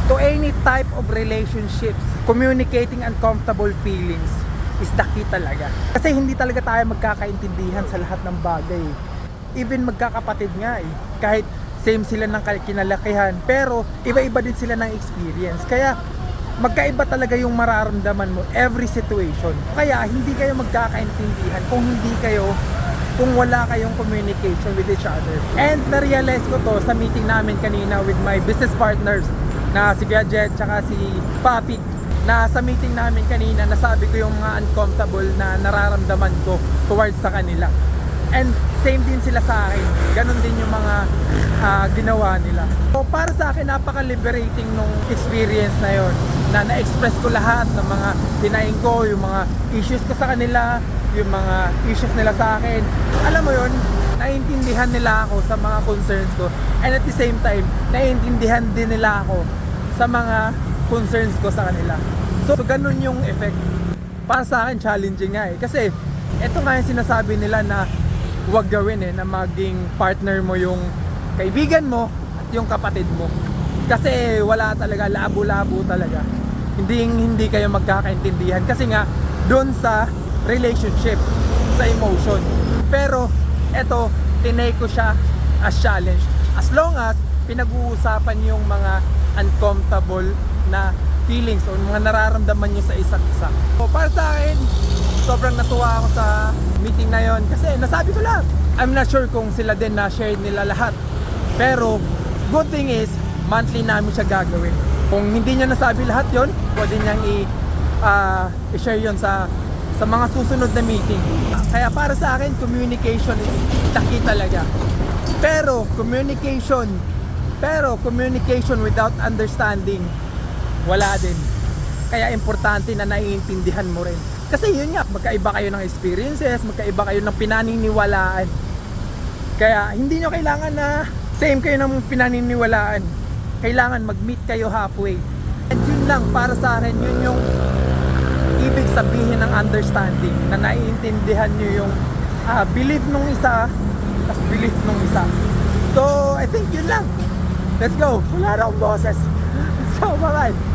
To any type of relationships, communicating uncomfortable feelings is the key talaga. Kasi hindi talaga tayo magkakaintindihan sa lahat ng bagay. Even magkakapatid nga eh. Kahit same sila ng kinalakihan, pero iba-iba din sila ng experience. Kaya magkaiba talaga yung mararamdaman mo every situation. Kaya hindi kayo magkakaintindihan kung wala kayong communication with each other. And na-realize ko to sa meeting namin kanina with my business partners na si Gadget tsaka si Papi, na sa meeting namin kanina nasabi ko yung mga uncomfortable na nararamdaman ko towards sa kanila. And same din sila sa akin. Ganon din yung mga ginawa nila. So para sa akin napaka-liberating nung experience na yon, na na-express ko lahat ng mga dinaing ko, yung mga issues ko sa kanila, yung mga issues nila sa akin. Alam mo yon, naiintindihan nila ako sa mga concerns ko, and at the same time naiintindihan din nila ako sa mga concerns ko sa kanila. So ganun yung effect. Para sa akin challenging nga eh, kasi ito nga yung sinasabi nila na huwag gawin eh, na maging partner mo yung kaibigan mo at yung kapatid mo. Kasi wala talaga, labo-labo talaga. Hindi kayo magkakaintindihan kasi nga doon sa relationship, sa emotion. Pero eto, tinake ko siya as challenge. As long as pinag-uusapan yung mga uncomfortable na feelings o mga nararamdaman nyo sa isa't isa. So para sa akin, sobrang natuwa ako sa meeting na yon kasi nasabi ko lang. I'm not sure kung sila din na-share nila lahat. Pero good thing is, monthly namin siya gagawin. Kung hindi niya nasabi lahat yon, pwede niyang i-share yon sa mga susunod na meeting. Kaya para sa akin, communication is the key talaga. Pero communication without understanding, wala din. Kaya importante na naiintindihan mo rin. Kasi yun nga, magkaiba kayo ng experiences, magkaiba kayo ng pinaniniwalaan. Kaya hindi nyo kailangan na same kayo ng pinaniniwalaan. Kailangan mag-meet kayo halfway. And yun lang, para sa akin, yun yung ibig sabihin ng understanding, na naiintindihan nyo yung belief nung isa, tas belief nung isa. So, I think yun lang. Let's go. Wala na akong boses. So, bye-bye.